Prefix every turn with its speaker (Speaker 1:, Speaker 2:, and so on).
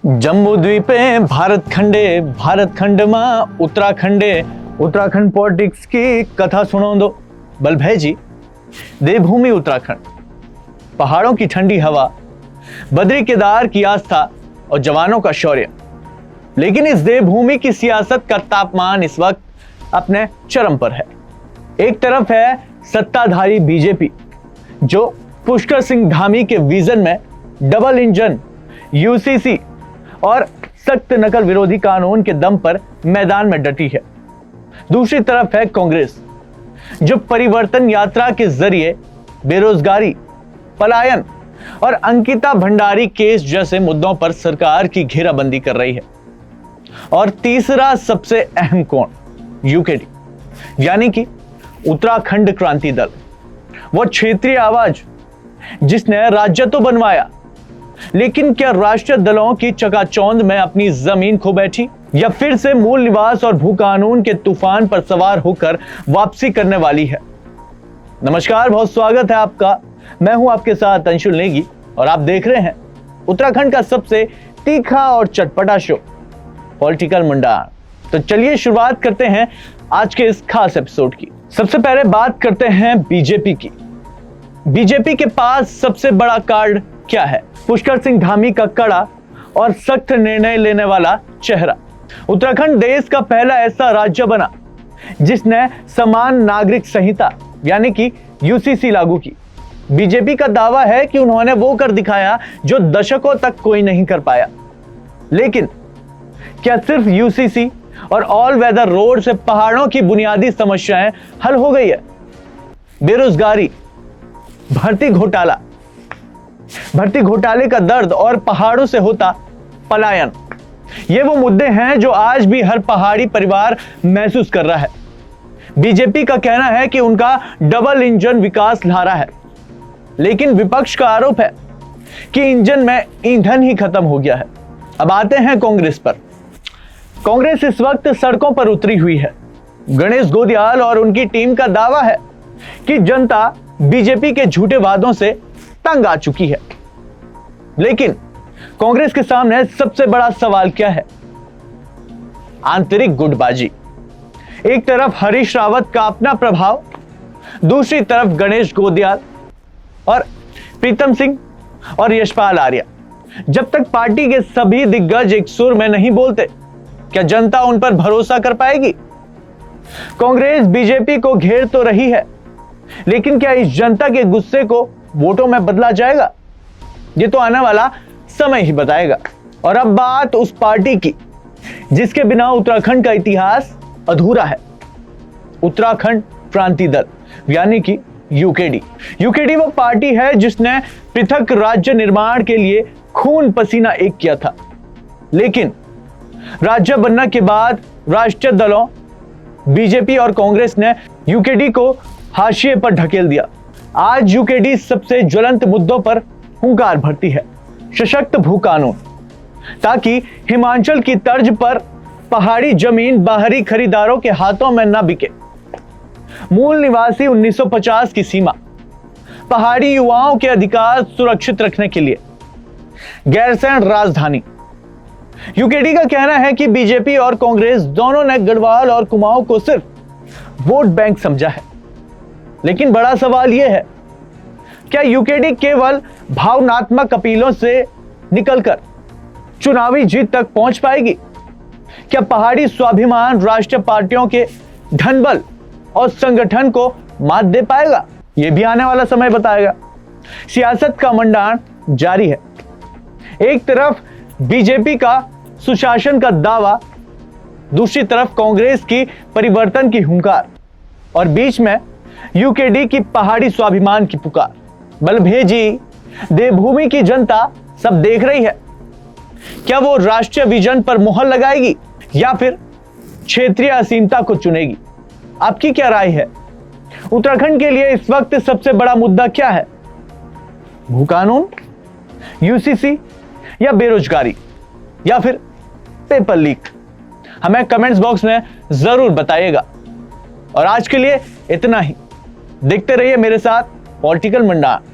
Speaker 1: जम्बू द्वीपे भारत खंडे, भारत खंड मां उत्तराखंडे। उत्तराखंड पॉलिटिक्स की कथा सुनो दो बल भाई जी। देवभूमि उत्तराखंड, पहाड़ों की ठंडी हवा, बद्री केदार की आस्था और जवानों का शौर्य। लेकिन इस देवभूमि की सियासत का तापमान इस वक्त अपने चरम पर है। एक तरफ है सत्ताधारी बीजेपी, जो पुष्कर सिंह धामी के विजन में डबल इंजन, यूसीसी और सख्त नकल विरोधी कानून के दम पर मैदान में डटी है। दूसरी तरफ है कांग्रेस, जो परिवर्तन यात्रा के जरिए बेरोजगारी, पलायन और अंकिता भंडारी केस जैसे मुद्दों पर सरकार की घेराबंदी कर रही है। और तीसरा सबसे अहम कोण यूकेडी, यानी कि उत्तराखंड क्रांति दल, वो क्षेत्रीय आवाज जिसने राज्य तो बनवाया, लेकिन क्या राष्ट्रीय दलों की चकाचौंध में अपनी जमीन खो बैठी, या फिर से मूल निवास और भू कानून के तूफान पर सवार होकर वापसी करने वाली है। नमस्कार, बहुत स्वागत है आपका। मैं हूं आपके साथ अंशुल नेगी और आप देख रहे हैं उत्तराखंड का सबसे तीखा और चटपटा शो पॉलिटिकल मुंडान। तो चलिए शुरुआत करते हैं आज के इस खास एपिसोड की। सबसे पहले बात करते हैं बीजेपी की। बीजेपी के पास सबसे बड़ा कार्ड क्या है? पुष्कर सिंह धामी का कड़ा और सख्त निर्णय लेने वाला चेहरा। उत्तराखंड देश का पहला ऐसा राज्य बना जिसने समान नागरिक संहिता यानी कि यूसीसी लागू की। बीजेपी का दावा है कि उन्होंने वो कर दिखाया जो दशकों तक कोई नहीं कर पाया। लेकिन क्या सिर्फ यूसीसी और ऑल वेदर रोड से पहाड़ों की बुनियादी समस्याएं हल हो गई है? बेरोजगारी, भर्ती घोटाले का दर्द और पहाड़ों से होता पलायन, ये वो मुद्दे हैं जो आज भी हर पहाड़ी परिवार महसूस कर रहा है। बीजेपी का कहना है कि उनका डबल इंजन विकास ला रहा है, लेकिन विपक्ष का आरोप है कि इंजन में ईंधन ही खत्म हो गया है। अब आते हैं कांग्रेस पर। कांग्रेस इस वक्त सड़कों पर उतरी हुई है। गणेश गोदियाल और उनकी टीम का दावा है कि जनता बीजेपी के झूठे वादों से तंग आ चुकी है। लेकिन कांग्रेस के सामने सबसे बड़ा सवाल क्या है? आंतरिक गुटबाजी। एक तरफ हरीश रावत का अपना प्रभाव, दूसरी तरफ गणेश गोदियाल और प्रीतम सिंह और यशपाल आर्या। जब तक पार्टी के सभी दिग्गज एक सुर में नहीं बोलते, क्या जनता उन पर भरोसा कर पाएगी? कांग्रेस बीजेपी को घेर तो रही है, लेकिन क्या इस जनता के गुस्से को वोटों में बदला जाएगा? ये तो आने वाला समय ही बताएगा। और अब बात उस पार्टी की जिसके बिना उत्तराखंड का इतिहास अधूरा है। उत्तराखंड क्रांति दल, यानी कि यूकेडी। यूकेडी वो पार्टी है जिसने पृथक राज्य निर्माण के लिए खून पसीना एक किया था। लेकिन राज्य बनने के बाद राष्ट्रीय दलों बीजेपी और कांग्रेस ने यूकेडी को हाशिए पर ढकेल दिया। आज यूकेडी सबसे ज्वलंत मुद्दों पर हुंकार भरती है। सशक्त भू कानून, ताकि हिमाचल की तर्ज पर पहाड़ी जमीन बाहरी खरीदारों के हाथों में न बिके। मूल निवासी 1950 की सीमा, पहाड़ी युवाओं के अधिकार सुरक्षित रखने के लिए गैरसैंण राजधानी। यूकेडी का कहना है कि बीजेपी और कांग्रेस दोनों ने गढ़वाल और कुमाऊं को सिर्फ वोट बैंक समझा है। लेकिन बड़ा सवाल यह है, क्या यूकेडी केवल भावनात्मक अपीलों से निकलकर चुनावी जीत तक पहुंच पाएगी? क्या पहाड़ी स्वाभिमान राष्ट्रीय पार्टियों के धनबल और संगठन को मात दे पाएगा? यह भी आने वाला समय बताएगा। सियासत का मंडान जारी है। एक तरफ बीजेपी का सुशासन का दावा, दूसरी तरफ कांग्रेस की परिवर्तन की हुंकार, और बीच में यूकेडी की पहाड़ी स्वाभिमान की पुकार। बलभेजी देवभूमि की जनता सब देख रही है। क्या वो राष्ट्रीय विजन पर मुहर लगाएगी या फिर क्षेत्रीय असीमता को चुनेगी? आपकी क्या राय है? उत्तराखंड के लिए इस वक्त सबसे बड़ा मुद्दा क्या है? भू कानून, यूसीसी या बेरोजगारी, या फिर पेपर लीक? हमें कमेंट्स बॉक्स में जरूर बताइएगा। और आज के लिए इतना ही। देखते रहिए मेरे साथ पॉलिटिकल मुंडान।